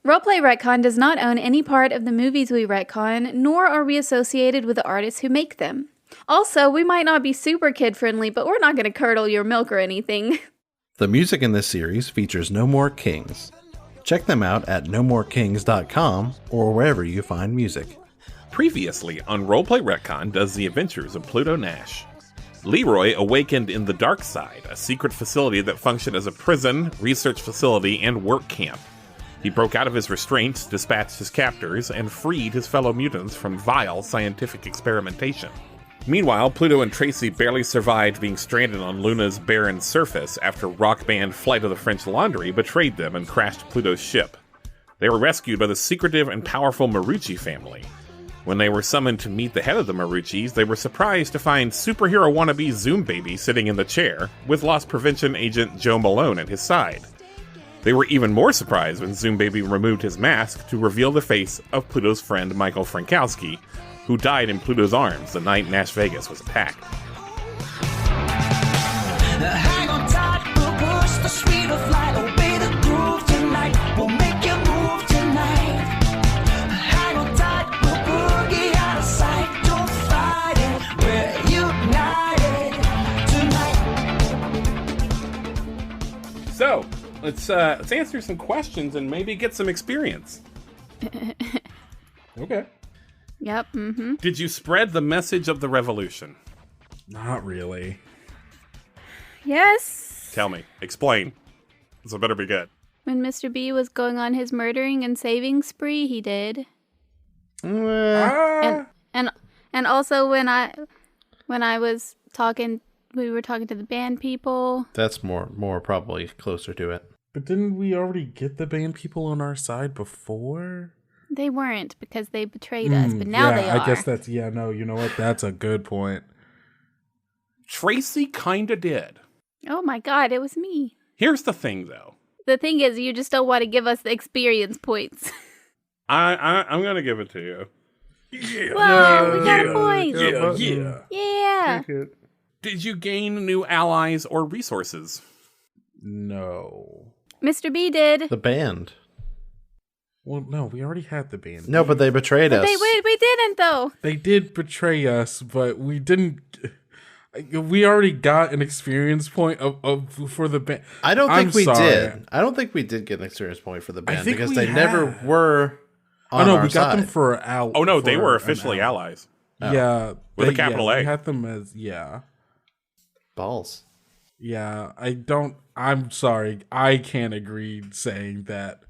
Roleplay Retcon does not own any part of the movies we retcon, nor are we associated with the artists who make them. Also, we might not be super kid-friendly, but we're not going to curdle your milk or anything. The music in this series features No More Kings. Check them out at nomorekings.com or wherever you find music. Previously on Roleplay Retcon does the adventures of Pluto Nash. Leroy awakened in the Dark Side, a secret facility that functioned as a prison, research facility, and work camp. He broke out of his restraints, dispatched his captors, and freed his fellow mutants from vile scientific experimentation. Meanwhile, Pluto and Tracy barely survived being stranded on Luna's barren surface after rock band Flight of the French Laundry betrayed them and crashed Pluto's ship. They were rescued by the secretive and powerful Marucci family. When they were summoned to meet the head of the Maruccis, they were surprised to find superhero wannabe Zoom Baby sitting in the chair, with loss prevention agent Joe Malone at his side. They were even more surprised when Zoom Baby removed his mask to reveal the face of Pluto's friend Michael Frankowski, who died in Pluto's arms the night Nash Vegas was attacked. Hang on tight, we'll push the speed of light, obey the groove tonight, we'll make you move tonight. Hang on tight, we'll boogie out of sight, don't fight it, we're united tonight. So, let's answer some questions and maybe get some experience. Okay. Yep, mm-hmm. Did you spread the message of the revolution? Not really. Yes. Tell me. Explain. This better be good. When Mr. B was going on his murdering and saving spree, he did. And also when I was talking, we were talking to the band people. That's more probably closer to it. But didn't we already get the band people on our side before? They weren't because they betrayed us, but now they are. I guess that's, you know what? That's a good point. Tracy kinda did. Oh my god, it was me. Here's the thing, though. The thing is, you just don't want to give us the experience points. I'm gonna give it to you. Yeah. Whoa, we got a point. Yeah. Yeah. Did you gain new allies or resources? No. Mr. B did. The band. Well, no, we already had the band. No, but they betrayed us. We didn't, though. They did betray us, but we didn't. We already got an experience point for the band. I don't think we did. I don't think we did get an experience point for the band because they never were on our we got side. them for out. Oh no, they were officially allies. Yeah, with a capital A. We had them as balls. Yeah, I'm sorry, I can't agree saying that.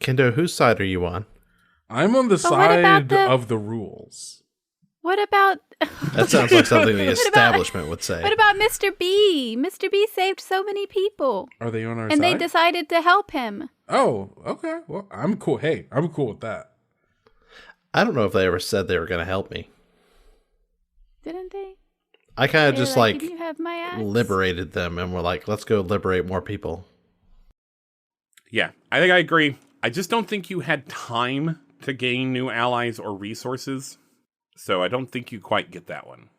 Kendo, whose side are you on? I'm on the side of the rules. What about... That sounds like something the establishment would say. What about Mr. B? Mr. B saved so many people. Are they on our side? And they decided to help him. Oh, okay. Well, I'm cool. Hey, I'm cool with that. I don't know if they ever said they were going to help me. Didn't they? I kind of just "Can you have my axe?" liberated them and were like, let's go liberate more people. Yeah, I think I agree. I just don't think you had time to gain new allies or resources. So I don't think you quite get that one.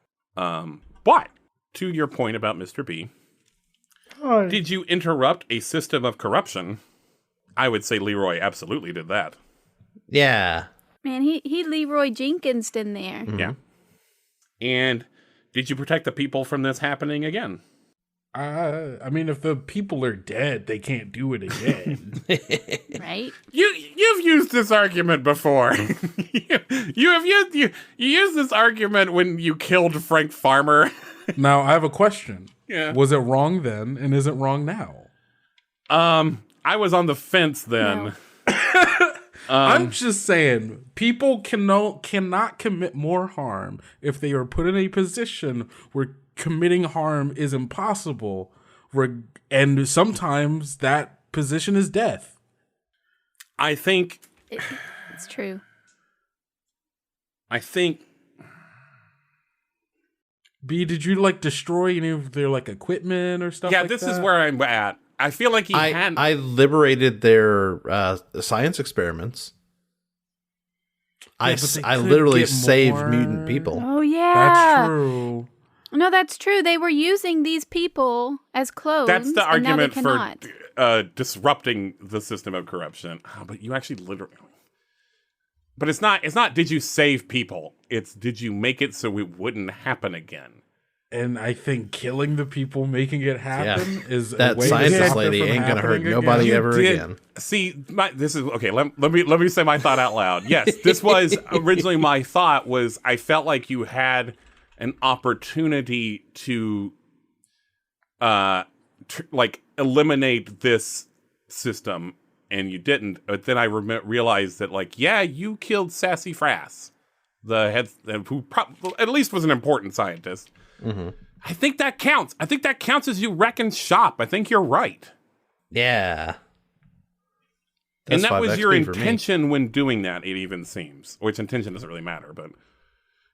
But to your point about Mr. B, did you interrupt a system of corruption? I would say Leroy absolutely did that. Yeah. Man, he Leroy Jenkins'd in there. Mm-hmm. Yeah. And did you protect the people from this happening again? I mean, if the people are dead, they can't do it again. Right? You've used this argument before. you used this argument when you killed Frank Farmer. Now, I have a question. Yeah. Was it wrong then, and is it wrong now? I was on the fence then. No. I'm just saying, people cannot commit more harm if they are put in a position where committing harm is impossible, and sometimes that position is death. I think it's true. I think. B, did you destroy any of their equipment or stuff? Yeah, like this that? is where I'm at. I feel like I liberated their science experiments. Yeah, I literally saved mutant people. Oh yeah, that's true. No, that's true. They were using these people as clones. That's the argument and now they cannot. disrupting the system of corruption. Oh, but you actually literally... But it's not did you save people? It's did you make it so it wouldn't happen again? And I think killing the people making it happen is that a way scientist to stop lady it from ain't gonna hurt happening nobody again. ever again. See, this is okay. Let me say my thought out loud. Yes, this was originally my thought. Was I felt like you had an opportunity to, like eliminate this system, and you didn't. But then I realized that, like, yeah, you killed Sassy Frass, the head who at least was an important scientist. Mm-hmm. I think that counts. I think that counts as you reckon shop. I think you're right. Yeah. And That's that was 5 your XP for me. intention when doing that, it even seems. Which intention doesn't really matter, but...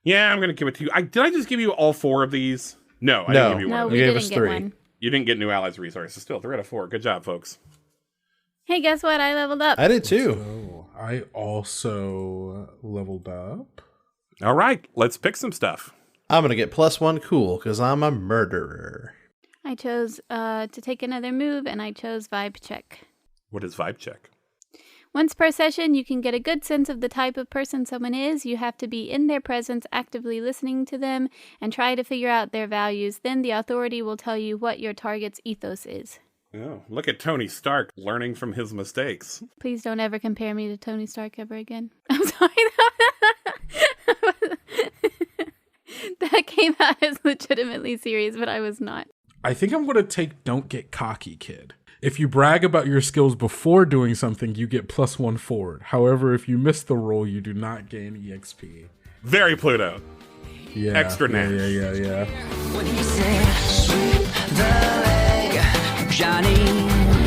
Yeah, I'm going to give it to you. Did I just give you all 4 of these? No, I didn't give you one No, of we these. gave didn't us get 3. one. You didn't get new allies resources. Still, 3 out of 4. Good job, folks. Hey, guess what? I leveled up. I did too. So I also leveled up. All right, let's pick some stuff. I'm gonna get +1 cool because I'm a murderer. I chose to take another move, and I chose Vibe Check. What is Vibe Check? Once per session, you can get a good sense of the type of person someone is. You have to be in their presence, actively listening to them, and try to figure out their values. Then the authority will tell you what your target's ethos is. Oh, look at Tony Stark learning from his mistakes. Please don't ever compare me to Tony Stark ever again. I'm sorry. That came out as legitimately serious, but I was not. I think I'm going to take Don't Get Cocky Kid. If you brag about your skills before doing something, you get +1 forward. However, if you miss the roll, you do not gain EXP. Very Pluto. Yeah. Extra Nash. Yeah. When he said, sweep the leg, Johnny,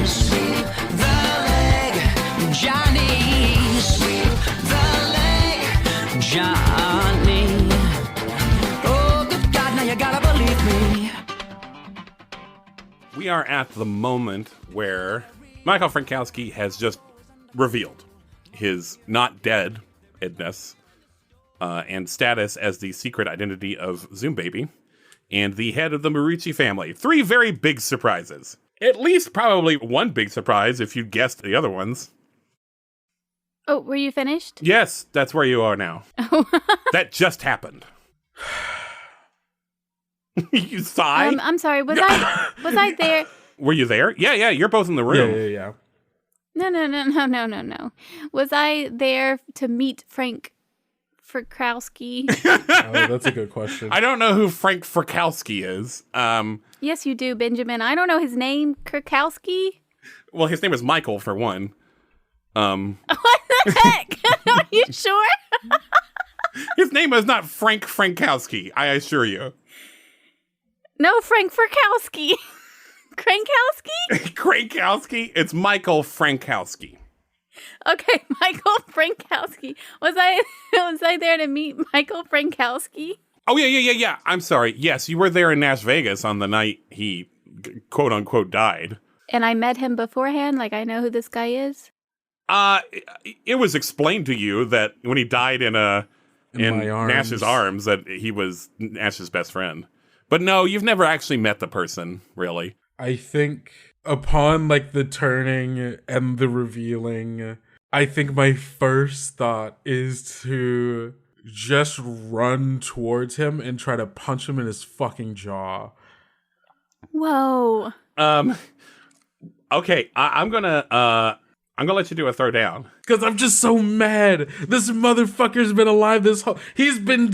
sweep the leg, Johnny, sweep the leg, Johnny. Oh, good God, now you gotta believe me. We are at the moment where Michael Frankowski has just revealed his not dead-edness and status as the secret identity of Zoom Baby and the head of the Marucci family. 3 very big surprises. At least probably 1 big surprise if you guessed the other ones. Oh, were you finished? Yes, that's where you are now. That just happened. You sigh? I'm sorry. Was I there? Were you there? Yeah, you're both in the room. Yeah. No. Was I there to meet Frank Frykowski? Oh, that's a good question. I don't know who Frank Frykowski is. Yes, you do, Benjamin. I don't know his name. Kirkowski? Well, his name is Michael, for one. What the heck? Are you sure? His name is not Frank Frankowski, I assure you. No, Frank Frykowski. Krankowski? Krankowski? It's Michael Frankowski. Okay, Michael Frankowski. Was I there to meet Michael Frankowski? Oh, yeah. I'm sorry. Yes, you were there in Nash Vegas on the night he, quote unquote, died. And I met him beforehand, like I know who this guy is? It was explained to you that when he died in my arms. Nash's arms, that he was Nash's best friend. But no, you've never actually met the person, really. I think upon like the turning and the revealing, I think my first thought is to just run towards him and try to punch him in his fucking jaw. Whoa. Okay, I'm gonna let you do a throw down. Cause I'm just so mad. This motherfucker's been alive this whole. He's been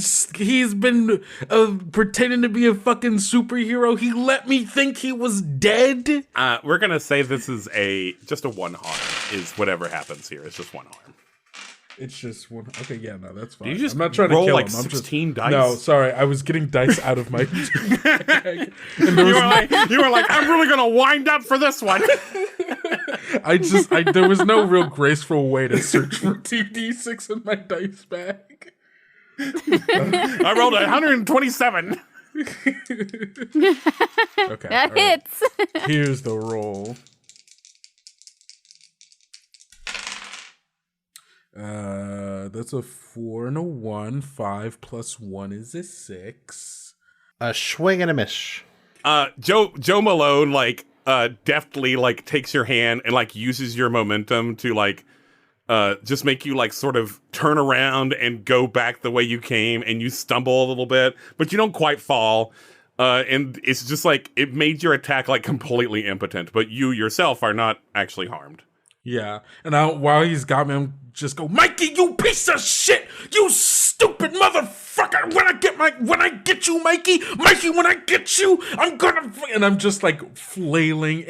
pretending to be a fucking superhero. He let me think he was dead. We're gonna say this is just a 1 harm. Is whatever happens here. It's just 1 harm. It's just one. Okay, yeah, no, that's fine. You just I'm not trying to roll kill like him. I'm 16 just, dice? No, sorry, I was getting dice out of my bag. And there You was were like, I'm really gonna wind up for this one. there was no real graceful way to search for 2d6 in my dice bag. I rolled 127. Okay, That all right. hits. Here's the roll. That's a 4 and a 1. 5 plus 1 is a 6. A swing and a miss. Joe Malone deftly like takes your hand and like uses your momentum to like just make you like sort of turn around and go back the way you came, and you stumble a little bit, but you don't quite fall. And it's just like it made your attack like completely impotent, but you yourself are not actually harmed. Yeah, and while he's got me, I'm just go, Mikey, you piece of shit, you stupid motherfucker. When I get you, Mikey, when I get you, I'm gonna. And I'm just like flailing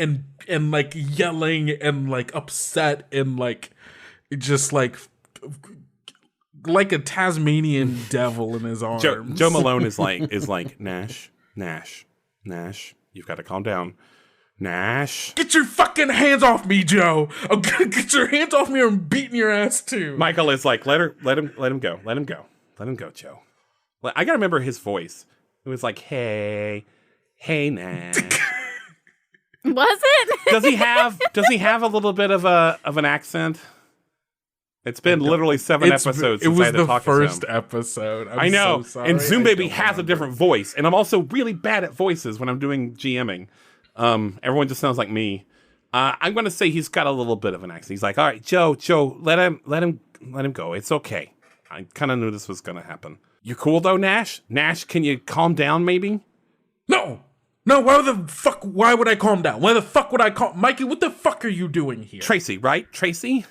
and like yelling and like upset and like just like a Tasmanian devil in his arms. Joe Malone is like Nash, you've got to calm down. Nash, get your fucking hands off me, Joe. I'm gonna get your hands off me, or I'm beating your ass too. Michael is like, let him go, Joe. I gotta remember his voice. It was like, hey, Nash. Was it? Does he have a little bit of an accent? It's been literally 7 episodes since I had to talk to him. It was the first episode. I know. So sorry. And Zoom Baby has a different voice, and I'm also really bad at voices when I'm doing GMing. Everyone just sounds like me. I'm going to say he's got a little bit of an accent. He's like, all right, Joe, let him go. It's okay. I kind of knew this was going to happen. You cool though, Nash? Nash, can you calm down maybe? No, why would I calm down? Why the fuck would I calm? Mikey, what the fuck are you doing here? Tracy, right? Tracy?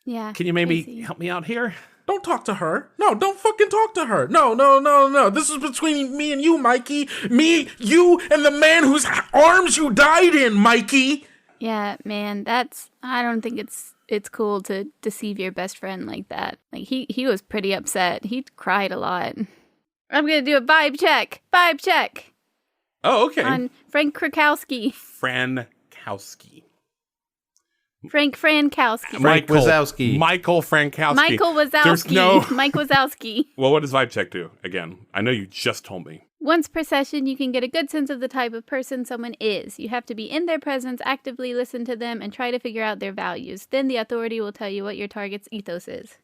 Yeah. Can you maybe Tracy. help me out here? Don't talk to her. No, don't fucking talk to her. No. This is between me and you, Mikey. Me, you, and the man whose arms you died in, Mikey. Yeah, man, I don't think it's cool to deceive your best friend like that. Like he was pretty upset. He cried a lot. I'm gonna do a vibe check. Oh, okay. On Frank Krakowski. Frankowski. Frank Frankowski. Frank Wazowski. Michael Frankowski. Michael Wazowski. There's no... Mike Wazowski. Well, what does vibe check do? Again, I know you just told me. Once per session, you can get a good sense of the type of person someone is. You have to be in their presence, actively listen to them, and try to figure out their values. Then the authority will tell you what your target's ethos is.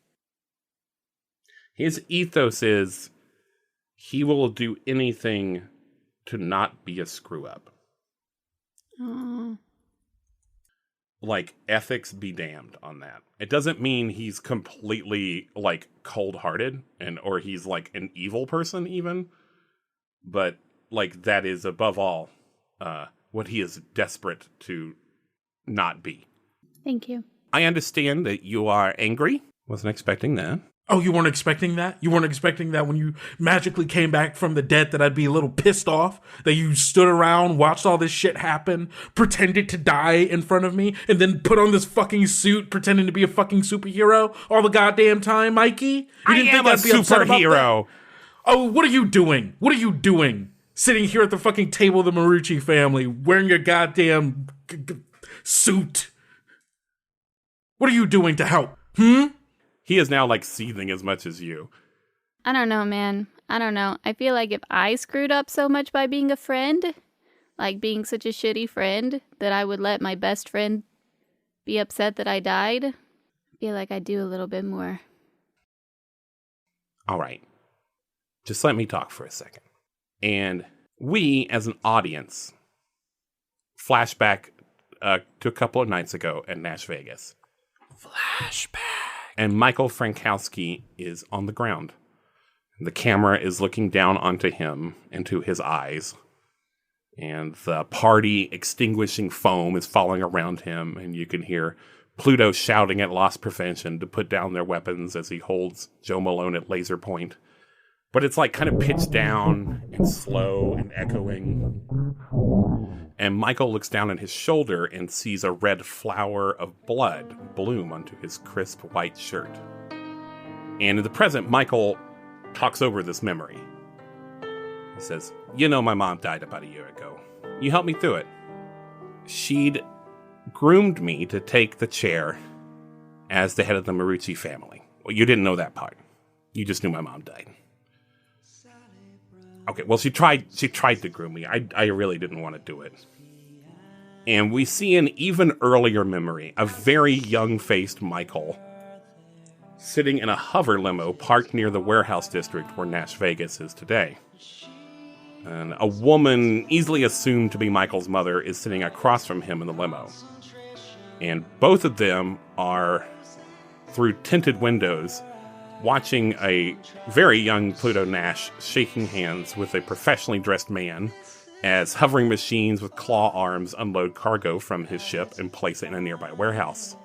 His ethos is he will do anything to not be a screw up. Oh. Like, ethics be damned on that. It doesn't mean he's completely, like, cold-hearted or he's, like, an evil person, even. But, like, that is, above all, what he is desperate to not be. Thank you. I understand that you are angry. Wasn't expecting that. Oh, you weren't expecting that? You weren't expecting that when you magically came back from the dead that I'd be a little pissed off? That you stood around, watched all this shit happen, pretended to die in front of me, and then put on this fucking suit pretending to be a fucking superhero all the goddamn time, Mikey? I am a superhero. Oh, what are you doing? What are you doing? Sitting here at the fucking table of the Marucci family, wearing your goddamn suit. What are you doing to help? He is now, like, seething as much as you. I don't know, man. I don't know. I feel like if I screwed up so much by being a friend, like being such a shitty friend, that I would let my best friend be upset that I died, I feel like I'd do a little bit more. All right. Just let me talk for a second. And we, as an audience, flashback to a couple of nights ago at Nash Vegas. Flashback. And Michael Frankowski is on the ground. The camera is looking down onto him, into his eyes. And the party extinguishing foam is falling around him. And you can hear Pluto shouting at Lost Prevention to put down their weapons as he holds Joe Malone at laser point. But it's like kind of pitched down and slow and echoing. And Michael looks down at his shoulder and sees a red flower of blood bloom onto his crisp white shirt. And in the present, Michael talks over this memory. He says, you know, my mom died about a year ago. You helped me through it. She'd groomed me to take the chair as the head of the Marucci family. Well, you didn't know that part. You just knew my mom died. Okay, well, she tried to groom me. I really didn't want to do it. And we see an even earlier memory, a very young-faced Michael sitting in a hover limo parked near the warehouse district where Nash Vegas is today. And a woman, easily assumed to be Michael's mother, is sitting across from him in the limo. And both of them are, through tinted windows, watching a very young Pluto Nash shaking hands with a professionally dressed man as hovering machines with claw arms unload cargo from his ship and place it in a nearby warehouse.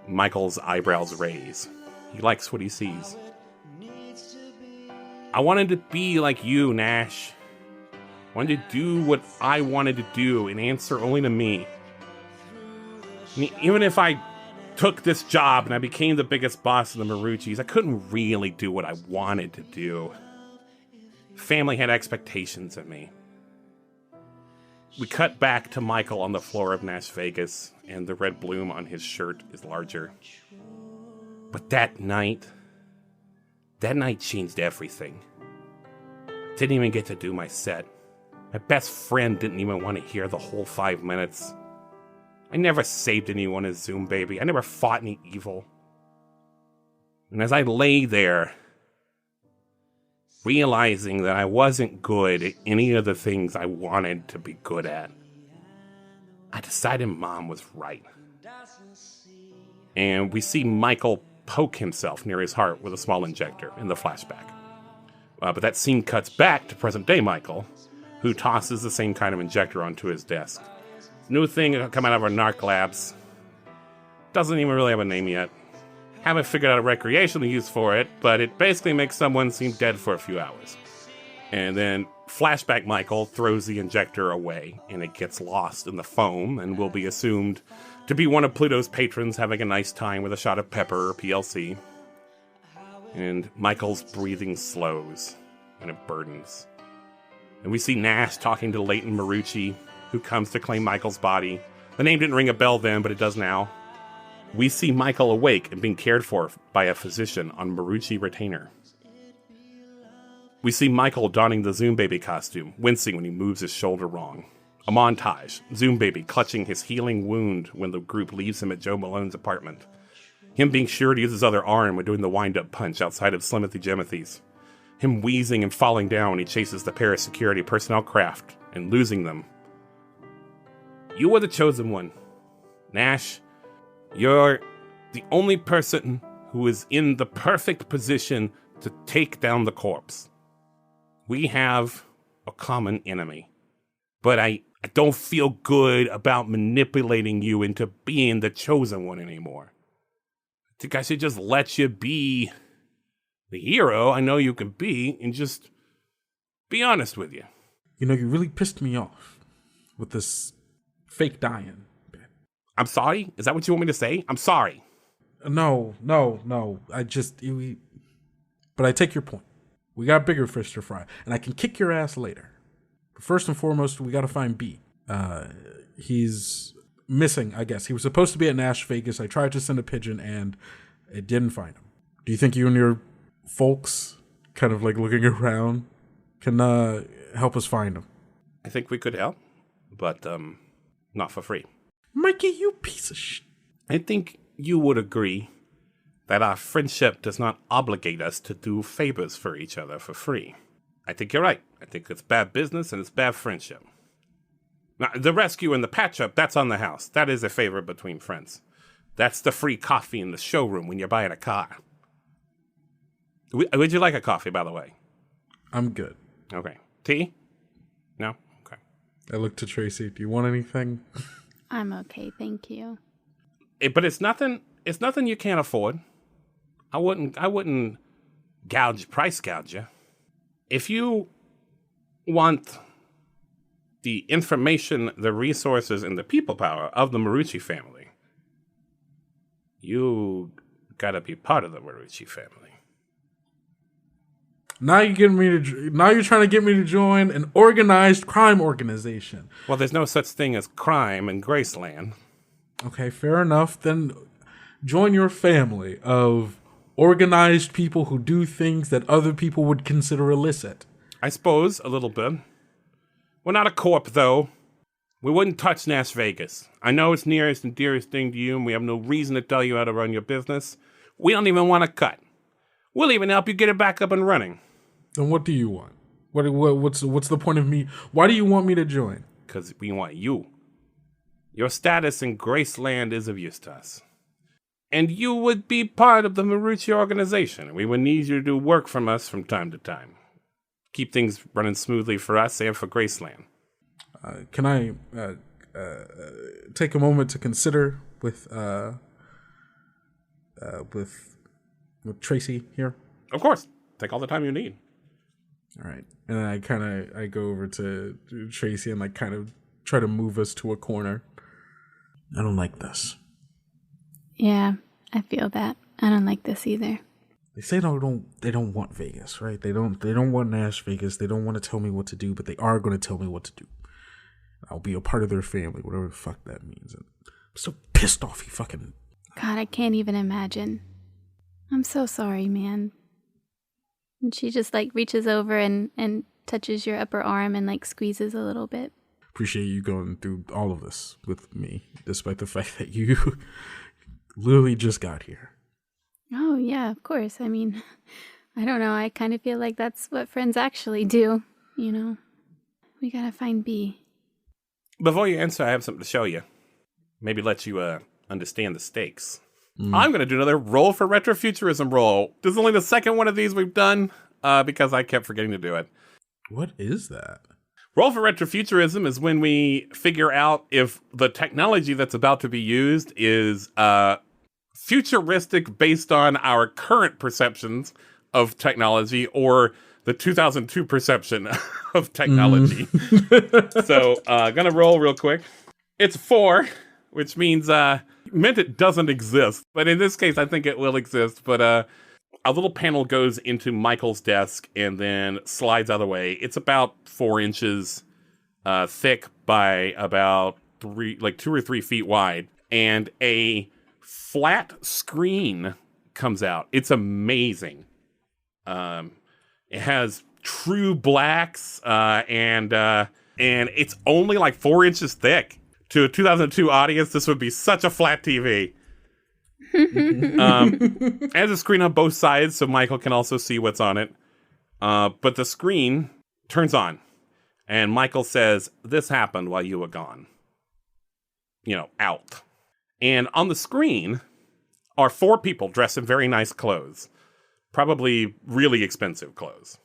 Michael's eyebrows raise. He likes what he sees. I wanted to be like you, Nash. I wanted to do what I wanted to do and answer only to me. Even if I took this job and I became the biggest boss of the Maruccis, I couldn't really do what I wanted to do. Family had expectations of me. We cut back to Michael on the floor of Nash Vegas, and the red bloom on his shirt is larger. But that night changed everything. Didn't even get to do my set. My best friend didn't even want to hear the whole 5 minutes. I never saved anyone as Zoom Baby. I never fought any evil. And as I lay there, realizing that I wasn't good at any of the things I wanted to be good at, I decided Mom was right. And we see Michael poke himself near his heart with a small injector in the flashback. But that scene cuts back to present-day Michael, who tosses the same kind of injector onto his desk. New thing coming out of our narc labs. Doesn't even really have a name yet. Haven't figured out a recreational use for it, but it basically makes someone seem dead for a few hours. And then flashback Michael throws the injector away, and it gets lost in the foam, and will be assumed to be one of Pluto's patrons having a nice time with a shot of pepper or PLC. And Michael's breathing slows, and it burdens. And we see Nash talking to Leighton Marucci, who comes to claim Michael's body. The name didn't ring a bell then, but it does now. We see Michael awake and being cared for by a physician on Marucci retainer. We see Michael donning the Zoom Baby costume, wincing when he moves his shoulder wrong. A montage, Zoom Baby clutching his healing wound when the group leaves him at Joe Malone's apartment. Him being sure to use his other arm when doing the wind-up punch outside of Slimothy Jimothy's. Him wheezing and falling down when he chases the pair of security personnel craft and losing them. You were the chosen one. Nash, you're the only person who is in the perfect position to take down the corpse. We have a common enemy. But I don't feel good about manipulating you into being the chosen one anymore. I think I should just let you be the hero I know you can be and just be honest with you. You know, you really pissed me off with this fake dying bit. I'm sorry? Is that what you want me to say? I'm sorry. No. But I take your point. We got bigger fish to fry, and I can kick your ass later. But first and foremost, we got to find B. He's missing, I guess. He was supposed to be at Nash Vegas. I tried to send a pigeon, and it didn't find him. Do you think you and your folks, kind of like looking around, can help us find him? I think we could help, but not for free. Mikey, you piece of shit. I think you would agree that our friendship does not obligate us to do favors for each other for free. I think you're right. I think it's bad business and it's bad friendship. Now, the rescue and the patch-up, that's on the house. That is a favor between friends. That's the free coffee in the showroom when you're buying a car. Would you like a coffee, by the way? I'm good. Okay. Tea? No? Okay. I look to Tracy. Do you want anything? I'm okay, thank you. But it's nothing you can't afford. I wouldn't price gouge you. If you want the information, the resources, and the people power of the Marucci family, you gotta be part of the Marucci family. Now you're trying to get me to join an organized crime organization. Well, there's no such thing as crime in Graceland. Okay, fair enough. Then join your family of organized people who do things that other people would consider illicit. I suppose, a little bit. We're not a corp, though. We wouldn't touch Nash Vegas. I know it's nearest and dearest thing to you, and we have no reason to tell you how to run your business. We don't even want to cut. We'll even help you get it back up and running. Then what do you want? What's the point of me? Why do you want me to join? Because we want you. Your status in Graceland is of use to us. And you would be part of the Marucci organization. We would need you to do work from us from time to time. Keep things running smoothly for us and for Graceland. Can I take a moment to consider with Tracy here? Of course. Take all the time you need. All right. And then I go over to Tracy and like kind of try to move us to a corner. I don't like this. Yeah, I feel that. I don't like this either. They say they don't want Vegas, right? They don't want Nash Vegas. They don't want to tell me what to do, but they are going to tell me what to do. I'll be a part of their family, whatever the fuck that means. And I'm so pissed off he fucking... God, I can't even imagine. I'm so sorry, man. And she just like reaches over and touches your upper arm and like squeezes a little bit. Appreciate you going through all of this with me, despite the fact that you literally just got here. Oh, yeah, of course. I mean, I don't know. I kind of feel like that's what friends actually do, you know. We gotta find B. Before you answer, I have something to show you. Maybe let you understand the stakes. I'm going to do another roll for retrofuturism roll. This is only the second one of these we've done because I kept forgetting to do it. What is that? Roll for retrofuturism is when we figure out if the technology that's about to be used is futuristic based on our current perceptions of technology or the 2002 perception of technology. So, gonna roll real quick. It's 4, which means meant it doesn't exist. But in this case, I think it will exist. But a little panel goes into Michael's desk and then slides out of the way. It's about 4 inches thick by about 2 or 3 feet wide. And a flat screen comes out. It's amazing. It has true blacks, and it's only like 4 inches thick. To a 2002 audience, this would be such a flat TV. It has a screen on both sides, so Michael can also see what's on it. But the screen turns on, and Michael says, "This happened while you were gone." Out. And on the screen are 4 people dressed in very nice clothes. Probably really expensive clothes.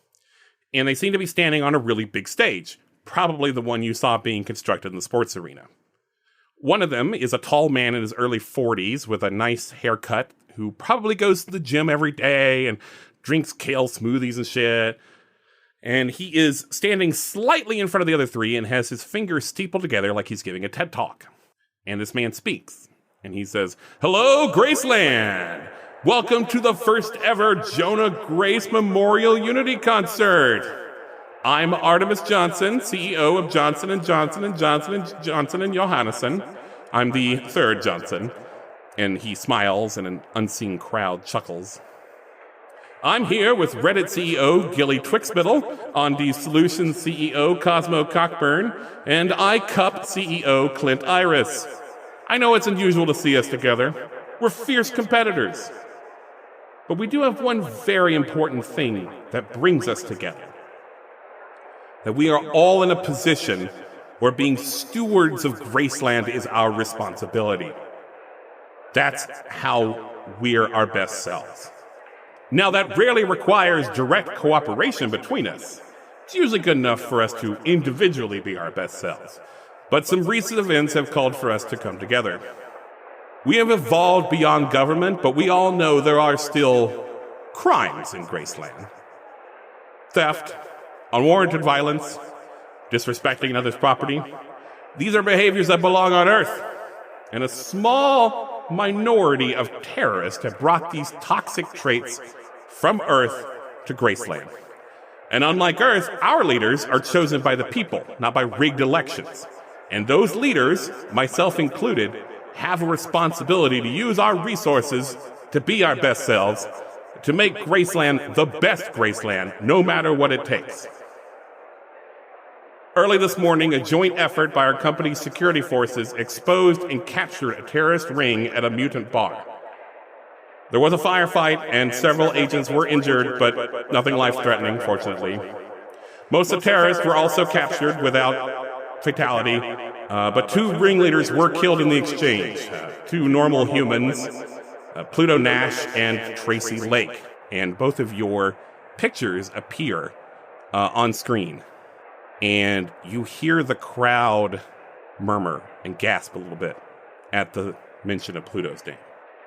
And they seem to be standing on a really big stage. Probably the one you saw being constructed in the sports arena. One of them is a tall man in his early 40s with a nice haircut who probably goes to the gym every day and drinks kale smoothies and shit. And he is standing slightly in front of the other 3 and has his fingers steepled together like he's giving a TED Talk. And this man speaks. And he says, "Hello, Graceland! Welcome to the first ever Jonah Grace Memorial Unity Concert. I'm Artemis Johnson, CEO of Johnson & Johnson & Johnson & Johnson & Johannesson. I'm the 3rd Johnson." And he smiles and an unseen crowd chuckles. "I'm here with Reddit CEO Gilly Twixbiddle, On-D Solutions CEO Cosmo Cockburn, and iCup CEO Clint Iris. I know it's unusual to see us together. We're fierce competitors. But we do have one very important thing that brings us together. That we are all in a position where being stewards of Graceland is our responsibility. That's how we're our best selves. Now, that rarely requires direct cooperation between us. It's usually good enough for us to individually be our best selves. But some recent events have called for us to come together. We have evolved beyond government, but we all know there are still crimes in Graceland. Theft, unwarranted violence, disrespecting another's property. These are behaviors that belong on Earth. And a small minority of terrorists have brought these toxic traits from Earth to Graceland. And unlike Earth, our leaders are chosen by the people, not by rigged elections. And those leaders, myself included, have a responsibility to use our resources to be our best selves, to make Graceland the best Graceland, no matter what it takes. Early this morning, a joint effort by our company's security forces exposed and captured a terrorist ring at a mutant bar. There was a firefight and several agents were injured, but nothing life-threatening, fortunately. Most of the terrorists were also captured without fatality, but 2 ringleaders were killed in the exchange. 2 normal humans, Pluto Nash and Tracy Lake. And both of your pictures appear on screen. And you hear the crowd murmur and gasp a little bit at the mention of Pluto's name.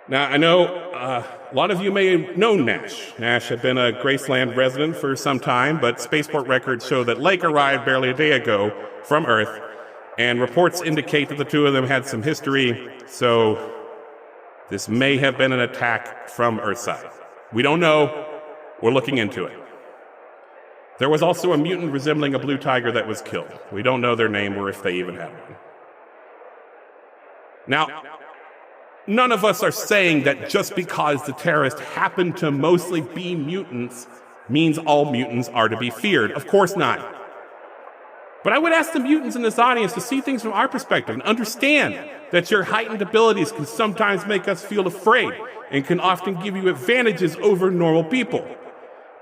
Now, I know a lot of you may know Nash. Nash had been a Graceland resident for some time, but spaceport records show that Lake arrived barely a day ago from Earth, and reports indicate that the 2 of them had some history, so this may have been an attack from Earthside. We don't know. We're looking into it. There was also a mutant resembling a blue tiger that was killed. We don't know their name or if they even had one. Now, none of us are saying that just because the terrorists happen to mostly be mutants means all mutants are to be feared. Of course not. But I would ask the mutants in this audience to see things from our perspective and understand that your heightened abilities can sometimes make us feel afraid and can often give you advantages over normal people.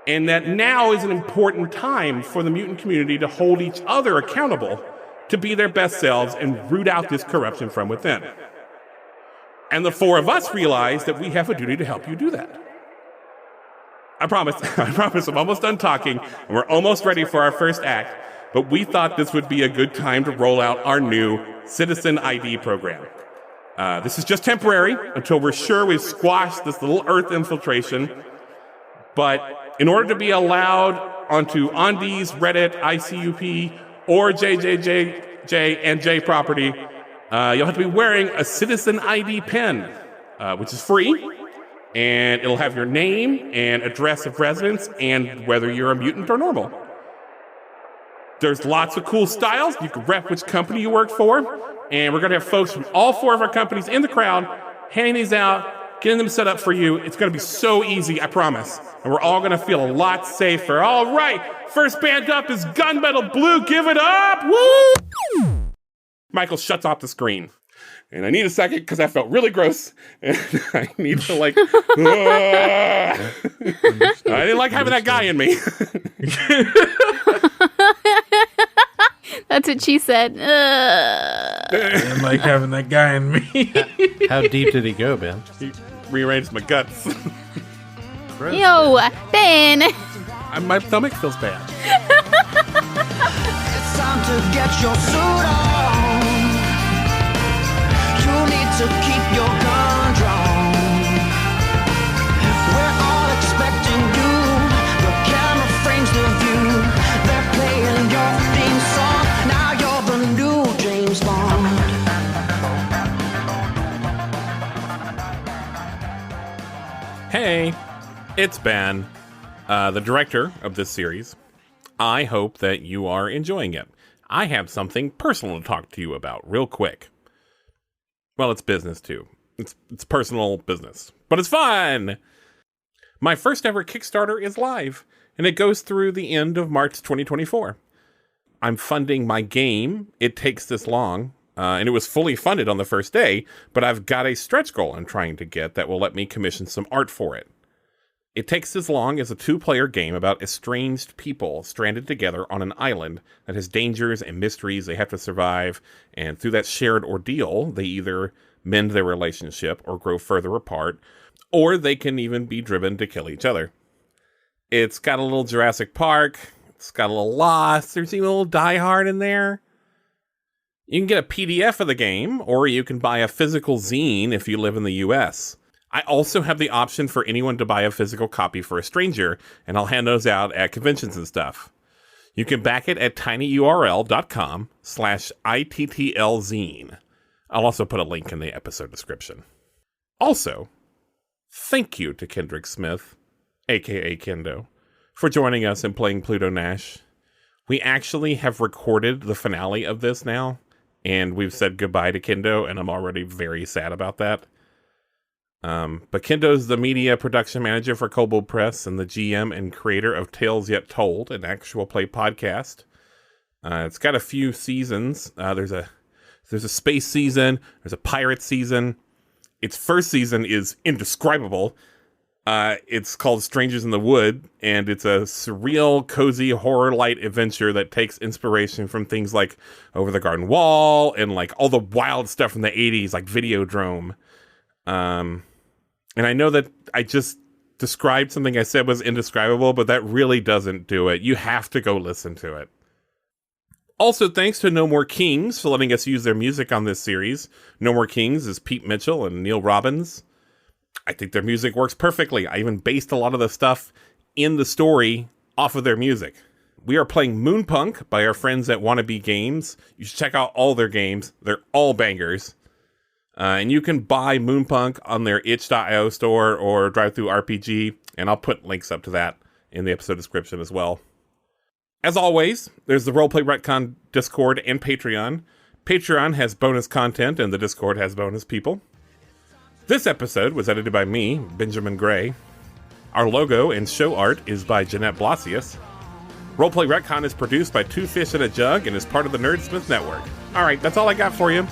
And that now is an important time for the mutant community to hold each other accountable to be their best selves and root out this corruption from within. And the 4 of us realize that we have a duty to help you do that. I promise, I'm almost done talking, and we're almost ready for our first act, but we thought this would be a good time to roll out our new Citizen ID program. This is just temporary until we're sure we've squashed this little Earth infiltration, but in order to be allowed onto Undies, Reddit, ICUP, or JJJJ and J property, you'll have to be wearing a Citizen ID pin, which is free, and it'll have your name and address of residence and whether you're a mutant or normal. There's lots of cool styles. You can rep which company you work for, and we're going to have folks from all 4 of our companies in the crowd handing these out, getting them set up for you. It's going to be so easy, I promise. And we're all going to feel a lot safer. All right, first band up is Gunmetal Blue. Give it up! Woo! Michael shuts off the screen. And I need a second because I felt really gross. And I need to I didn't like having that guy in me. That's what she said. I didn't like having that guy in me. How deep did he go, Ben? He rearranged my guts. Gross, Yo, Ben. My stomach feels bad. It's time to get your suit on. You need to keep your gun drawn. We're all expecting you. The camera frames the view. They're playing your theme song. Now you're the new James Bond. Hey, it's Ben, the director of this series. I hope that you are enjoying it. I have something personal to talk to you about real quick. Well, it's business too. It's personal business, but it's fun. My first ever Kickstarter is live, and it goes through the end of March 2024. I'm funding my game, It Takes This Long, and it was fully funded on the first day, but I've got a stretch goal I'm trying to get that will let me commission some art for it. It Takes This Long is a 2-player game about estranged people stranded together on an island that has dangers and mysteries they have to survive, and through that shared ordeal, they either mend their relationship or grow further apart, or they can even be driven to kill each other. It's got a little Jurassic Park, it's got a little Lost, there's even a little Die Hard in there. You can get a PDF of the game, or you can buy a physical zine if you live in the US. I also have the option for anyone to buy a physical copy for a stranger, and I'll hand those out at conventions and stuff. You can back it at tinyurl.com/ITTLzine. I'll also put a link in the episode description. Also, thank you to Kendrick Smith, aka Kendo, for joining us and playing Pluto Nash. We actually have recorded the finale of this now, and we've said goodbye to Kendo, and I'm already very sad about that. But Kendo's the media production manager for Kobold Press and the GM and creator of Tales Yet Told, an actual play podcast. It's got a few seasons. There's a space season. There's a pirate season. Its first season is indescribable. It's called Strangers in the Wood, and it's a surreal, cozy, horror-light adventure that takes inspiration from things like Over the Garden Wall and like all the wild stuff from the 80s, like Videodrome. And I know that I just described something I said was indescribable, but that really doesn't do it. You have to go listen to it. Also, thanks to No More Kings for letting us use their music on this series. No More Kings is Pete Mitchell and Neil Robbins. I think their music works perfectly. I even based a lot of the stuff in the story off of their music. We are playing Moonpunk by our friends at Wannabe Games. You should check out all their games. They're all bangers. And you can buy Moonpunk on their itch.io store or DriveThruRPG, and I'll put links up to that in the episode description as well. As always, there's the Roleplay Retcon Discord and Patreon. Patreon has bonus content, and the Discord has bonus people. This episode was edited by me, Benjamin Gray. Our logo and show art is by Jeanette Blasius. Roleplay Retcon is produced by Two Fish in a Jug and is part of the Nerdsmith Network. Alright, that's all I got for you.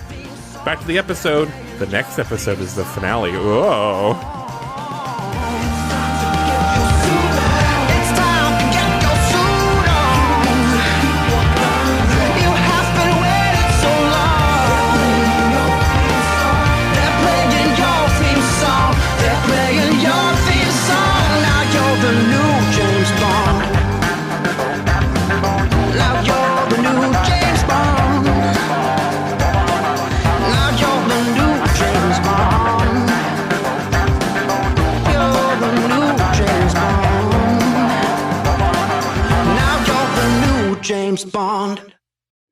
Back to the episode. The next episode is the finale. Whoa. It's time to get your suit on. You have been waiting so long. They're playing your theme song. They're playing your theme song. Now you're the new James Bond. Now you're the new James Bond. Now you're the new James Bond. You're the new James Bond. Now you're the new James Bond.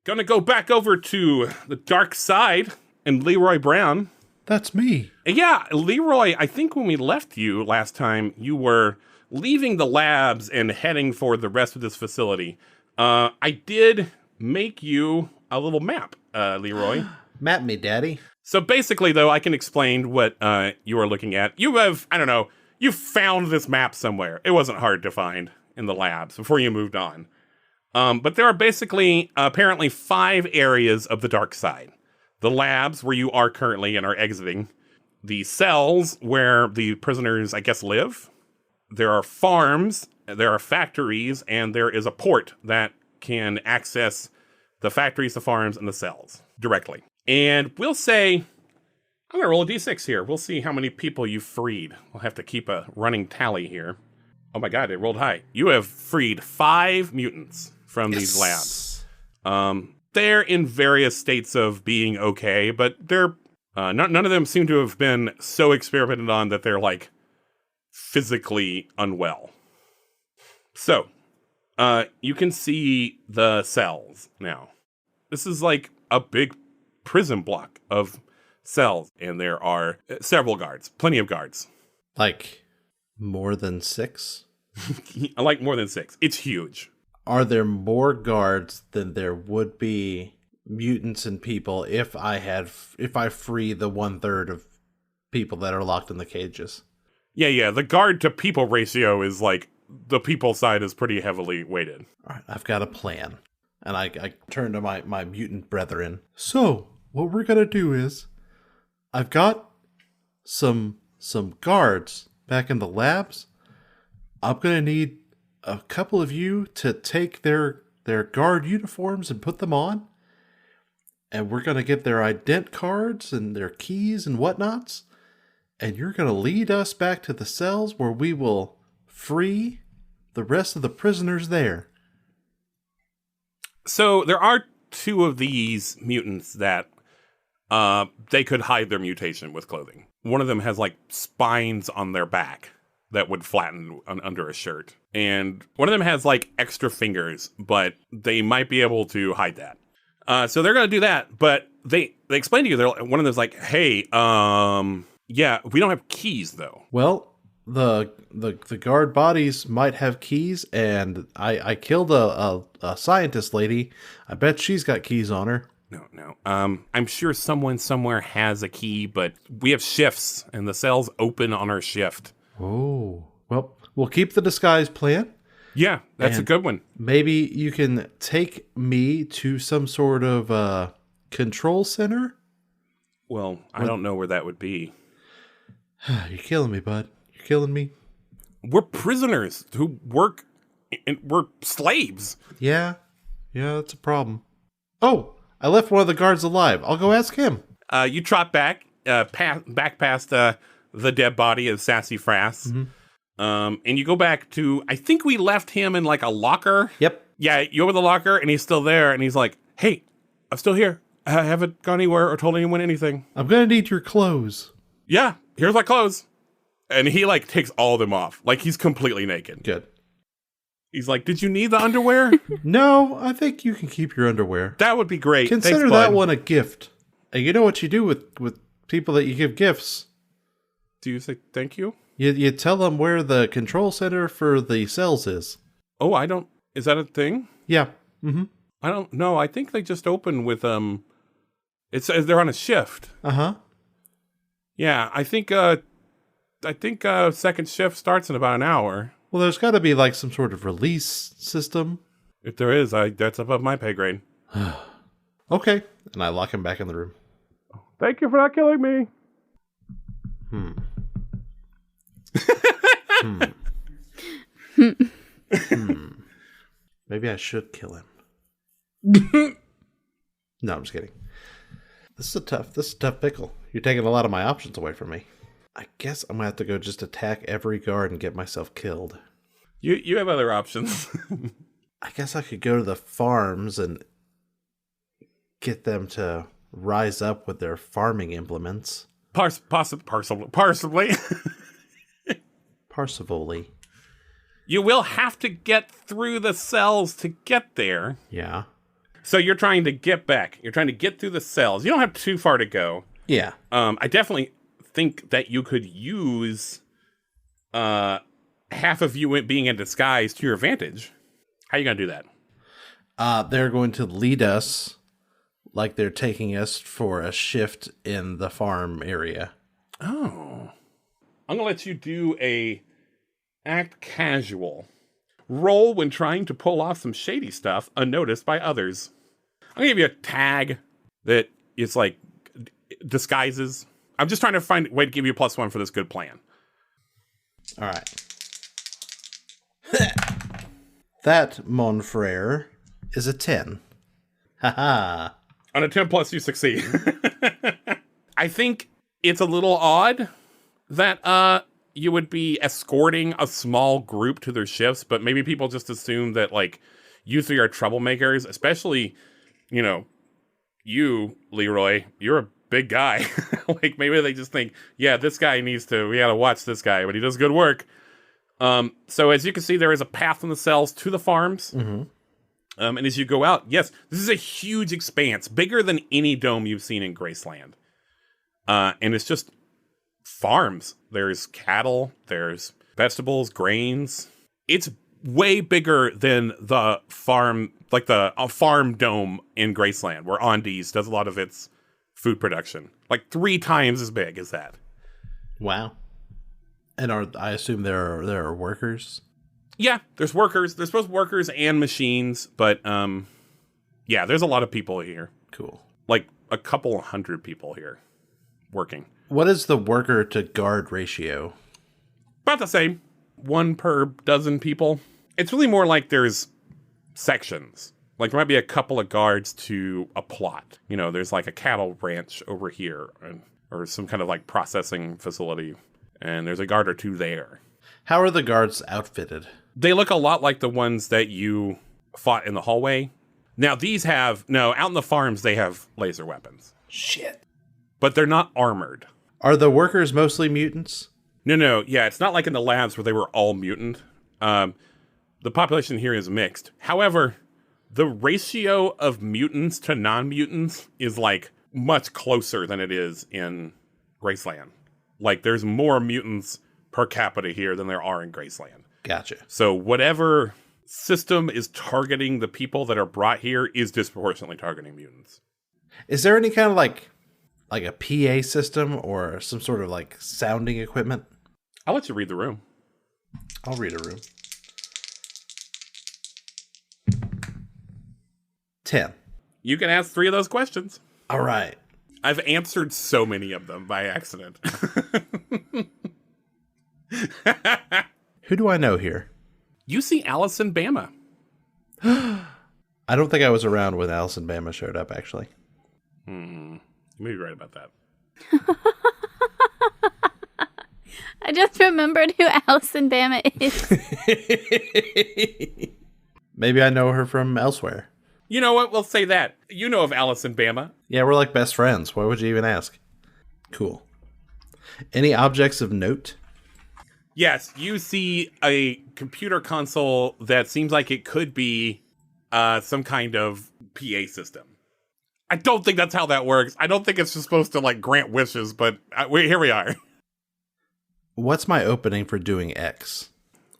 Gonna go back over to the dark side and Leroy Brown. That's me. Yeah, Leroy, I think when we left you last time, you were leaving the labs and heading for the rest of this facility. I did make you a little map, Leroy. Map me, Daddy. So basically, though, I can explain what you are looking at. You have, I don't know, you found this map somewhere. It wasn't hard to find in the labs before you moved on. But there are basically, apparently, 5 areas of the dark side. The labs, where you are currently and are exiting. The cells, where the prisoners, I guess, live. There are farms, there are factories, and there is a port that can access the factories, the farms, and the cells directly. And we'll say, I'm going to roll a d6 here. We'll see how many people you've freed. We'll have to keep a running tally here. Oh my god, it rolled high. You have freed 5 mutants from these labs. They're in various states of being okay, but they're none of them seem to have been so experimented on that they're like physically unwell. So, you can see the cells now. This is like a big prison block of cells, and there are several guards, plenty of guards. Like, more than 6? I like more than 6. It's huge. Are there more guards than there would be mutants and people if I free the 1/3 of people that are locked in the cages? Yeah. The guard to people ratio is like, the people side is pretty heavily weighted. All right, I've got a plan. And I turn to my mutant brethren. So, what we're going to do is, I've got some guards back in the labs. I'm going to need a couple of you to take their guard uniforms and put them on. And we're going to get their ident cards and their keys and whatnots. And you're going to lead us back to the cells where we will free the rest of the prisoners there. So there are 2 of these mutants that they could hide their mutation with clothing. One of them has like spines on their back that would flatten under a shirt. And one of them has like extra fingers, but they might be able to hide that. So they're going to do that, but they explain to you, one of them's like, hey, yeah, we don't have keys though. Well, the guard bodies might have keys, and I killed a scientist lady. I bet she's got keys on her. No. I'm sure someone somewhere has a key, but we have shifts, and the cells open on our shift. Oh, well, we'll keep the disguise plan. Yeah, that's a good one. Maybe you can take me to some sort of control center? Well, I don't know where that would be. You're killing me, bud. You're killing me. We're prisoners who work, and we're slaves. Yeah, that's a problem. Oh, I left one of the guards alive. I'll go ask him. You trot back, back past the dead body of Sassy Frass. And you go back to, I think we left him in like a locker. Yep. Yeah, you open the locker and he's still there and he's like, hey, I'm still here. I haven't gone anywhere or told anyone anything. I'm gonna need your clothes. Yeah, here's my clothes. And he like takes all of them off. Like he's completely naked. Good. He's like, did you need the underwear? No, I think you can keep your underwear. That would be great. Consider Thanks, that bud. one a gift. And you know what you do with people that you give gifts? Do you say thank you? You tell them where the control center for the cells is. Oh, I don't. Is that a thing? Yeah. Mm-hmm. I don't know. I think they just open with it says they're on a shift. Uh-huh. Yeah, I think second shift starts in about an hour. Well, there's got to be like some sort of release system. If there is, that's above my pay grade. Okay. And I lock him back in the room. Thank you for not killing me. Maybe I should kill him. No, I'm just kidding. This is a tough pickle. You're taking a lot of my options away from me. I guess I'm gonna have to go just attack every guard and get myself killed. You have other options. I guess I could go to the farms and get them to rise up with their farming implements. Parsivally. Parsivally. You will have to get through the cells to get there. Yeah. So you're trying to get back. You're trying to get through the cells. You don't have too far to go. Yeah. I definitely think that you could use half of you being in disguise to your advantage. How are you going to do that? They're going to lead us like they're taking us for a shift in the farm area. Oh. I'm going to let you do a act casual. Roll when trying to pull off some shady stuff unnoticed by others. I'm going to give you a tag that is like disguises. I'm just trying to find a way to give you a +1 for this good plan. All right. That, mon frere, is a 10. Haha. On a 10 plus, you succeed. I think it's a little odd that you would be escorting a small group to their shifts, but maybe people just assume that, like, you three are troublemakers, especially, you know, you, Leroy, you're a big guy. Like, maybe they just think, yeah, we gotta watch this guy, but he does good work. So as you can see, there is a path from the cells to the farms. Mm-hmm. And as you go out, yes, this is a huge expanse, bigger than any dome you've seen in Graceland. And it's just farms. There's cattle, there's vegetables, grains. It's way bigger than the farm, like a farm dome in Graceland, where Andes does a lot of its food production. Like 3 times as big as that. Wow. And I assume there are workers? Yeah, there's workers. There's both workers and machines, but yeah, there's a lot of people here. Cool. Like a couple 100 people here working. What is the worker to guard ratio? About the same. 1 per dozen people. It's really more like there's sections. Like there might be a couple of guards to a plot. You know, there's like a cattle ranch over here or some kind of like processing facility. And there's a guard or 2 there. How are the guards outfitted? They look a lot like the ones that you fought in the hallway. Now these out in the farms, they have laser weapons. Shit. But they're not armored. Are the workers mostly mutants? No. Yeah, it's not like in the labs where they were all mutant. The population here is mixed. However, the ratio of mutants to non-mutants is like much closer than it is in Graceland. Like there's more mutants per capita here than there are in Graceland. Gotcha. So whatever system is targeting the people that are brought here is disproportionately targeting mutants. Is there any kind of like a PA system or some sort of like sounding equipment? I'll let you read the room. I'll read a room. 10. You can ask 3 of those questions. All right. I've answered so many of them by accident. Who do I know here? You see Allison Bama. I don't think I was around when Allison Bama showed up, actually. You may be right about that. I just remembered who Allison Bama is. Maybe I know her from elsewhere. You know what? We'll say that. You know of Allison Bama. Yeah, we're like best friends. Why would you even ask? Cool. Any objects of note? Yes, you see a computer console that seems like it could be some kind of PA system. I don't think that's how that works. I don't think it's just supposed to like grant wishes, but here we are. What's my opening for doing X?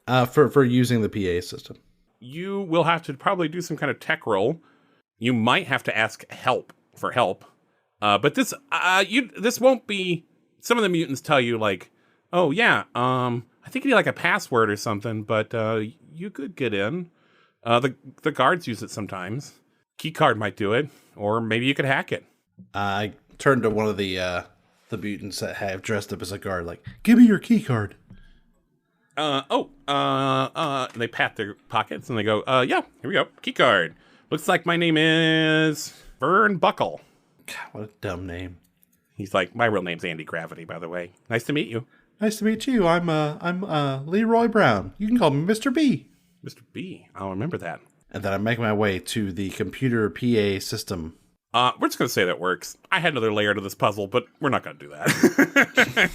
For using the PA system? You will have to probably do some kind of tech roll. You might have to ask for help. But this won't be. Some of the mutants tell you like, oh yeah, I think you need like a password or something, but you could get in. The guards use it sometimes. Keycard might do it, or maybe you could hack it. I turned to one of the mutants that have dressed up as a guard, like, give me your key card. And they pat their pockets and they go, yeah, here we go. Key card. Looks like my name is Vern Buckle. God, what a dumb name. He's like, my real name's Andy Gravity, by the way. Nice to meet you. Nice to meet you. I'm Leroy Brown. You can call me Mr. B. Mr. B. I'll remember that. And then I make my way to the computer PA system. We're just going to say that works. I had another layer to this puzzle, but we're not going to do that.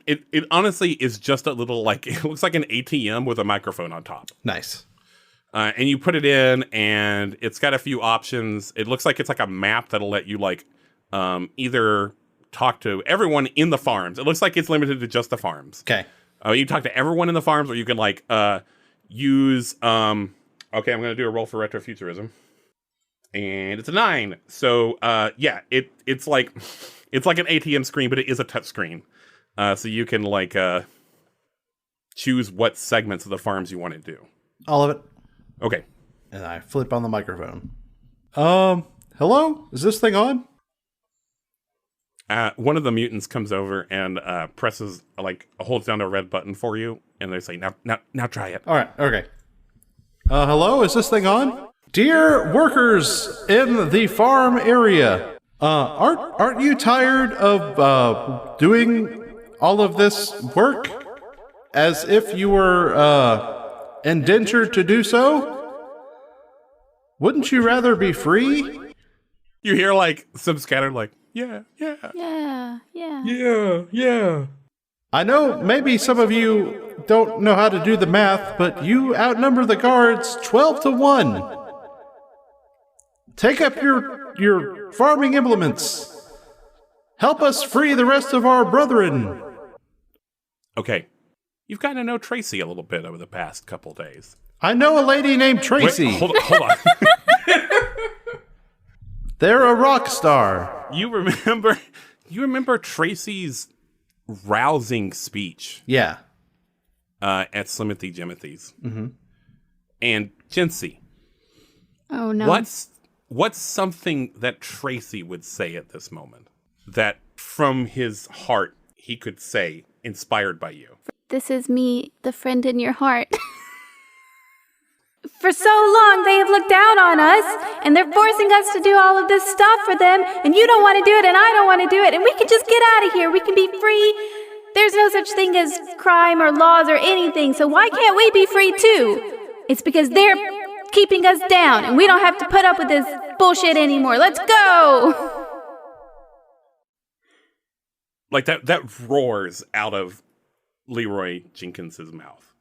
It honestly is just a little, like, it looks like an ATM with a microphone on top. Nice. And you put it in, and it's got a few options. It looks like it's like a map that'll let you, like, either talk to everyone in the farms. It looks like it's limited to just the farms. Okay. You can talk to everyone in the farms, or you can, like, use... okay, I'm going to do a roll for retrofuturism. And it's a 9. So, yeah, it's like an ATM screen, but it is a touch screen. So you can, like, choose what segments of the farms you want to do. All of it. Okay. And I flip on the microphone. Hello? Is this thing on? One of the mutants comes over and presses, like, holds down a red button for you, and they say, now try it. All right, okay. Hello? Is this thing on? Dear workers in the farm area, aren't you tired of doing all of this work as if you were indentured to do so? Wouldn't you rather be free? You hear, like, some scattered, like, yeah. I know maybe some of you don't know how to do the math, but you outnumber the guards 12-1. Take up your farming implements. Help us free the rest of our brethren. Okay. You've gotten to know Tracy a little bit over the past couple days. I know a lady named Tracy. Wait, hold on. They're a rock star. You remember Tracy's rousing speech? Yeah. At Slimothy Jimothy's. Mm-hmm. And Jinsey. Oh, no. What's something that Tracy would say at this moment that from his heart he could say, inspired by you? This is me, the friend in your heart. For so long, they have looked down on us, and they're forcing us to do all of this stuff for them, and you don't want to do it, and I don't want to do it, and we can just get out of here. We can be free. There's no such thing as crime or laws or anything, so why can't we be free too? It's because they're keeping us down, and we don't have to put up with this bullshit anymore. Let's go! Like that roars out of Leroy Jenkins's mouth.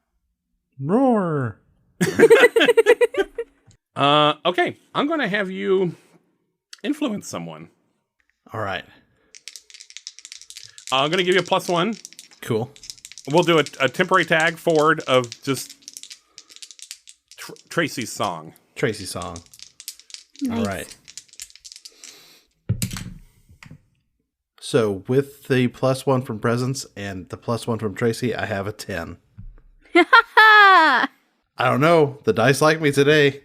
Roar. Okay, I'm going to have you influence someone. All right. I'm going to give you a +1. Cool. We'll do a temporary tag forward of just Tracy's song. Tracy's song. Nice. All right. So with the +1 from Presence and the +1 from Tracy, I have a 10. I don't know. The dice like me today.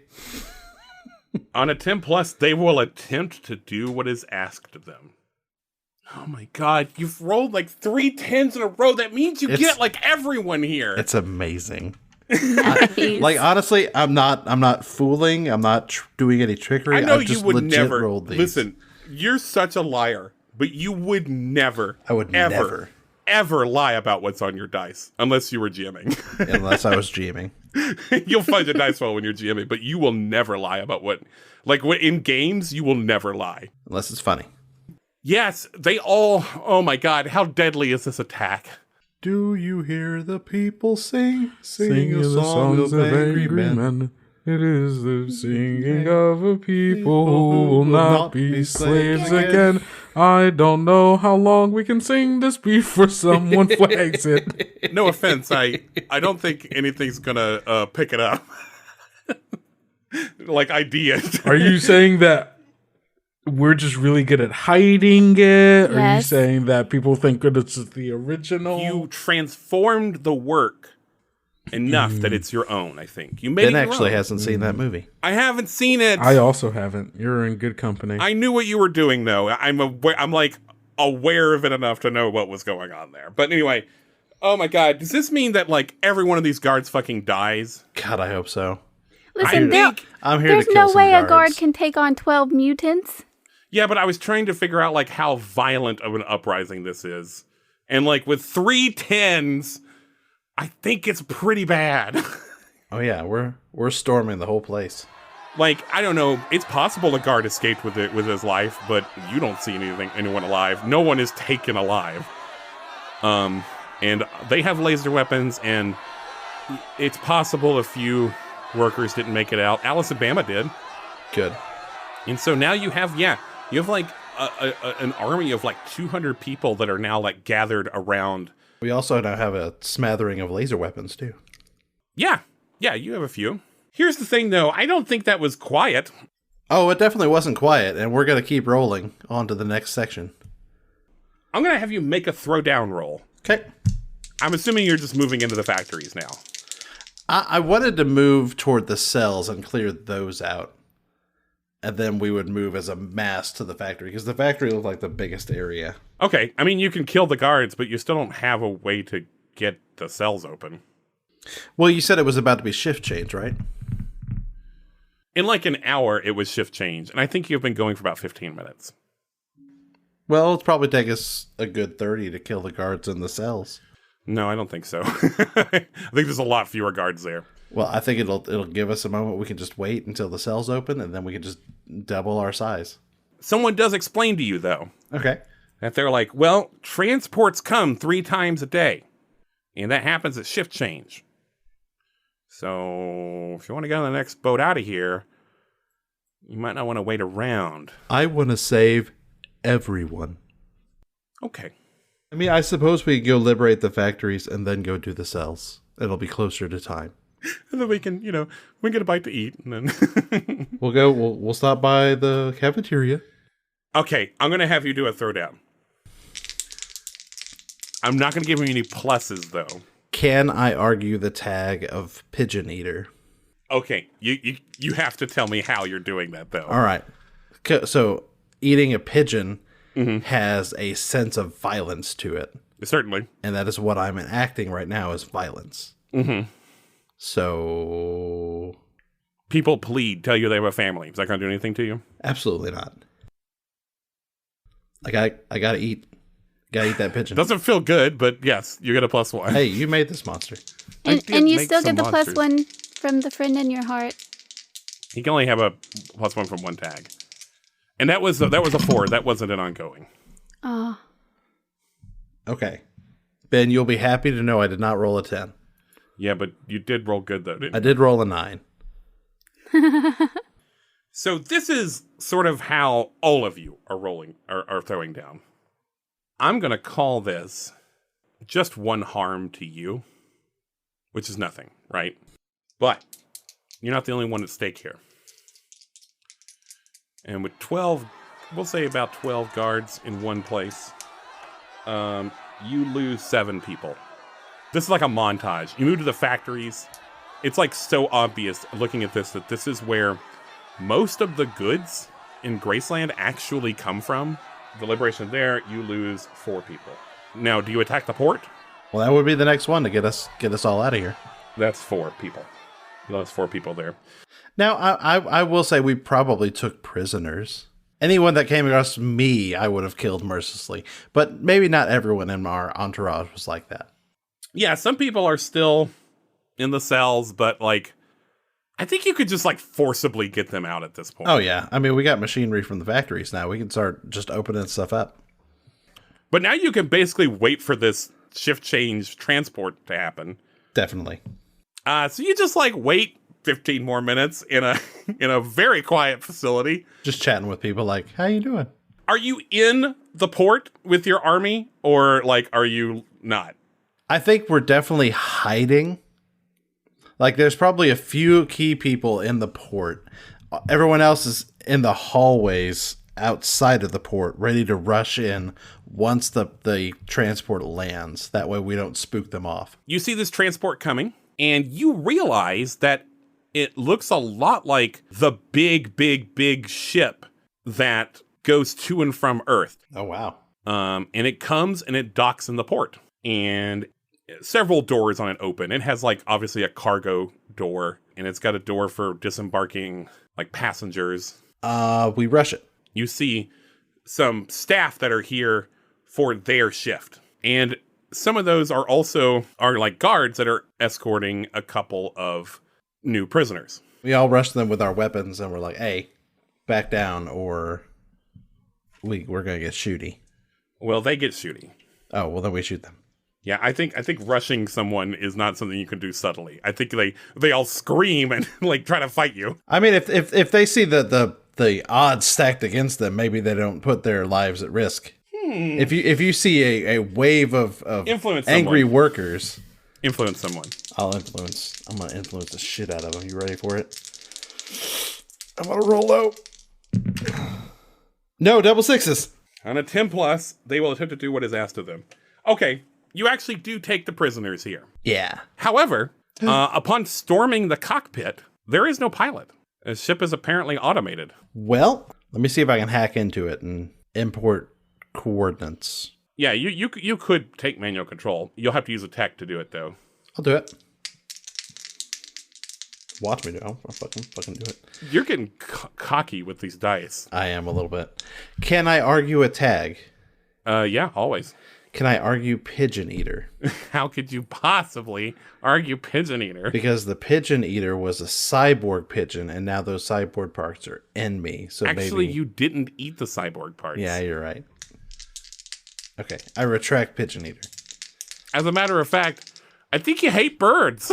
On a 10+, they will attempt to do what is asked of them. Oh my god, you've rolled like 3 10s in a row. That means you get like everyone here. It's amazing. Nice. Like honestly, I'm not fooling. I'm not doing any trickery. I know I've you just would legit never. rolled these. Listen, you're such a liar, but you would never. I would never ever lie about what's on your dice unless you were GMing. unless I was GMing. You'll find your dice well when you're GMing, but you will never lie about what in games. You will never lie Unless it's funny. Yes, they all. Oh my god, how deadly is this attack? Do you hear the people sing Singing a the song songs of angry men? It is the singing of a people who will not be slaves again. I don't know how long we can sing this before someone flags it. No offense, I don't think anything's gonna pick it up. Like ideas. Are you saying that we're just really good at hiding it? Are you Yes. saying that people think that it's the original? You transformed the work enough that it's your own, I think. You made Ben it your actually own. hasn't seen that movie. I haven't seen it. I also haven't. You're in good company. I knew what you were doing, though. I'm like aware of it enough to know what was going on there. But anyway, oh my god, does this mean that like every one of these guards fucking dies? God, I hope so. Listen, I'm here there's to kill no some way guards. a guard can take on 12 mutants. Yeah, but I was trying to figure out like how violent of an uprising this is, and like with 3 10s, I think it's pretty bad. Oh yeah, we're storming the whole place. Like, I don't know. It's possible a guard escaped with his life, but you don't see anyone alive. No one is taken alive. And they have laser weapons, and it's possible a few workers didn't make it out. Alabama did. Good. And so now you have like an army of like 200 people that are now like gathered around. We also now have a smattering of laser weapons too. Yeah, you have a few. Here's the thing, though. I don't think that was quiet. Oh, it definitely wasn't quiet, and we're gonna keep rolling on to the next section. I'm going to have you make a throwdown roll. Okay. I'm assuming you're just moving into the factories now. I wanted to move toward the cells and clear those out. And then we would move as a mass to the factory, because the factory looked like the biggest area. Okay, I mean, you can kill the guards, but you still don't have a way to get the cells open. Well, you said it was about to be shift change, right? In like an hour, it was shift change, and I think you've been going for about 15 minutes. Well, it'll probably take us a good 30 to kill the guards in the cells. No, I don't think so. I think there's a lot fewer guards there. Well, I think it'll give us a moment we can just wait until the cells open, and then we can just double our size. Someone does explain to you, though, Okay. that they're like, well, transports come 3 times a day, and that happens at shift change. So if you want to get on the next boat out of here, you might not want to wait around. I want to save everyone. Okay. I mean, I suppose we could go liberate the factories and then go do the cells. It'll be closer to time. And then we can get a bite to eat, and then We'll stop by the cafeteria. Okay, I'm gonna have you do a throwdown. I'm not gonna give you any pluses though. Can I argue the tag of pigeon eater? Okay, you have to tell me how you're doing that though. All right. So eating a pigeon has a sense of violence to it. Certainly. And that is what I'm enacting right now is violence. Mm-hmm. So People plead, tell you they have a family. Is that gonna do anything to you? absolutely not. I gotta eat. Gotta eat that pigeon. Doesn't feel good, but yes, you get a +1. Hey, you made this monster. I did And you make still some get the monsters. +1 from the friend in your heart. He can only have a +1 from one tag. And that was a 4. That wasn't an ongoing. Oh, Okay. Ben, you'll be happy to know I did not roll a 10. Yeah, but you did roll good though, didn't I you? did roll a 9. So this is sort of how all of you are rolling, are throwing down. I'm going to call this just 1 harm to you, which is nothing, right? But you're not the only one at stake here. And with 12, we'll say about 12 guards in one place, you lose 7 people. This is like a montage. You move to the factories. It's like so obvious looking at this that this is where most of the goods in Graceland actually come from. Deliberation there, you lose 4 people. Now, do you attack the port? Well, that would be the next one to get us all out of here. That's 4 people. You lost 4 people there. Now, I will say we probably took prisoners. Anyone that came across me, I would have killed mercilessly. But maybe not everyone in our entourage was like that. Yeah, some people are still in the cells, but, like, I think you could just, like, forcibly get them out at this point. Oh, yeah. I mean, we got machinery from the factories now. We can start just opening stuff up. But now you can basically wait for this shift change transport to happen. Definitely. So you just, like, wait 15 more minutes in a very quiet facility. Just chatting with people like, how you doing? Are you in the port with your army, or, like, are you not? I think we're definitely hiding. Like, there's probably a few key people in the port. Everyone else is in the hallways outside of the port, ready to rush in once the transport lands. That way we don't spook them off. You see this transport coming, and you realize that it looks a lot like the big ship that goes to and from Earth. Oh, wow. And it comes and it docks in the port. And several doors on it open. It has, like, obviously a cargo door, and it's got a door for disembarking, like, passengers. We rush it. You see some staff that are here for their shift. And some of those are like guards that are escorting a couple of new prisoners. We all rush them with our weapons, and we're like, hey, back down, or we're going to get shooty. Well, they get shooty. Oh, well, then we shoot them. Yeah, I think rushing someone is not something you can do subtly. I think they all scream and, like, try to fight you. I mean, if they see the odds stacked against them, maybe they don't put their lives at risk. If you see a wave of Influence angry someone. workers, Influence someone. I'm gonna influence the shit out of them. You ready for it? I'm gonna roll low. No, double sixes. On a 10+, they will attempt to do what is asked of them. Okay, you actually do take the prisoners here. Yeah. However, upon storming the cockpit, there is no pilot. The ship is apparently automated. Well, let me see if I can hack into it and import coordinates. Yeah, you could take manual control. You'll have to use a tech to do it, though. I'll do it. Watch me do it. I'll fucking do it. You're getting cocky with these dice. I am a little bit. Can I argue a tag? Yeah, always. Can I argue pigeon eater? How could you possibly argue pigeon eater? Because the pigeon eater was a cyborg pigeon, and now those cyborg parts are in me. So actually, maybe... you didn't eat the cyborg parts. Yeah, you're right. Okay, I retract pigeon eater. As a matter of fact, I think you hate birds.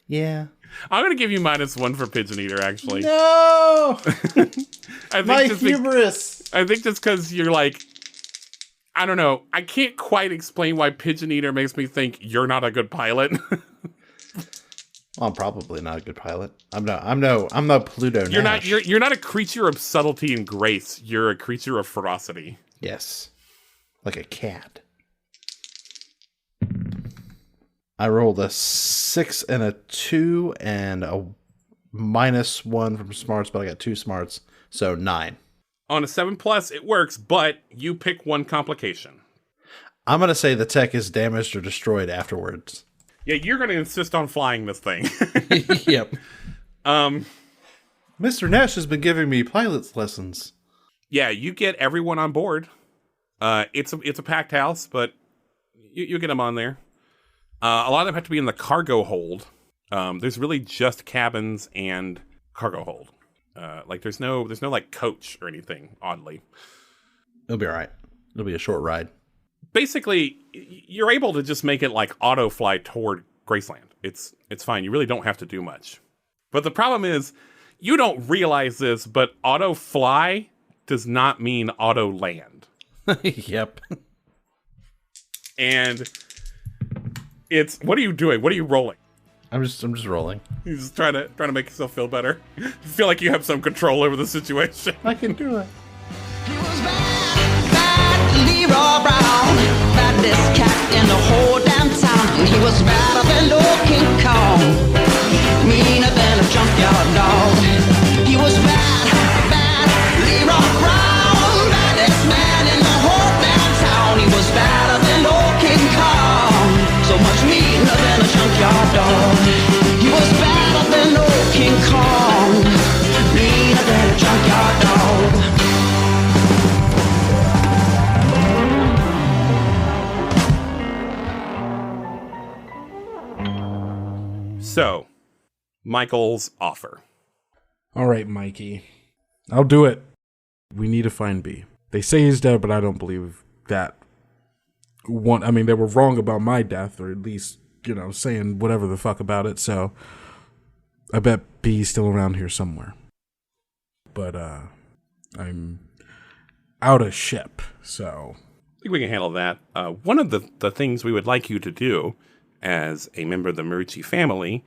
Yeah. I'm going to give you -1 for pigeon eater, actually. No! I think My hubris! I think just because you're like, I don't know. I can't quite explain why pigeon eater makes me think you're not a good pilot. Well, I'm probably not a good pilot. I'm no Pluto Nash. You're not a creature of subtlety and grace. You're a creature of ferocity. Yes. Like a cat. I rolled a 6 and a 2 and a -1 from smarts, but I got 2 smarts, so 9. On a 7+, it works, but you pick one complication. I'm going to say the tech is damaged or destroyed afterwards. Yeah, you're going to insist on flying this thing. Yep. Mr. Nash has been giving me pilot's lessons. Yeah, you get everyone on board. It's a packed house, but you get them on there. A lot of them have to be in the cargo hold. There's really just cabins and cargo hold. Like there's no like coach or anything, oddly. It'll be all right. It'll be a short ride. Basically, you're able to just make it like auto fly toward Graceland. It's fine. You really don't have to do much. But the problem is, you don't realize this, but auto fly does not mean auto land. Yep. And what are you doing? What are you rolling? I'm just rolling. You're just trying to make yourself feel better. You feel like you have some control over the situation. I can do it. He was bad, Leroy Brown, baddest cat in the whole damn town. And he was badder than old King Kong, meaner than a junkyard dog. He was bad, Leroy Brown, baddest man. So, Michael's offer. All right, Mikey. I'll do it. We need to find B. They say he's dead, but I don't believe that. They were wrong about my death, or at least, saying whatever the fuck about it, so I bet B's still around here somewhere. But, I'm out of ship, so... I think we can handle that. One of the things we would like you to do, as a member of the Marucci family,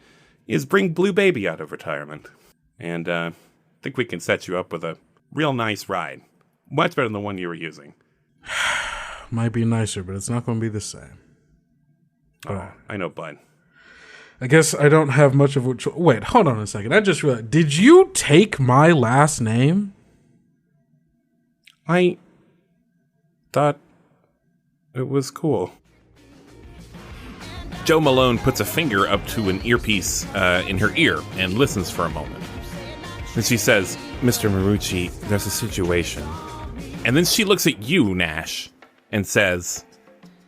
is bring Blue Baby out of retirement. And I think we can set you up with a real nice ride. Much better than the one you were using. Might be nicer, but it's not going to be the same. I know, bud. I guess I don't have much of a wait, hold on a second. I just realized, did you take my last name? I thought it was cool. Joe Malone puts a finger up to an earpiece in her ear and listens for a moment. Then she says, Mr. Marucci, there's a situation. And then she looks at you, Nash, and says,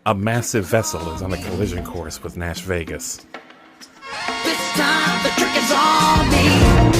a massive vessel is on a collision course with Nash Vegas. This time the trick is on me.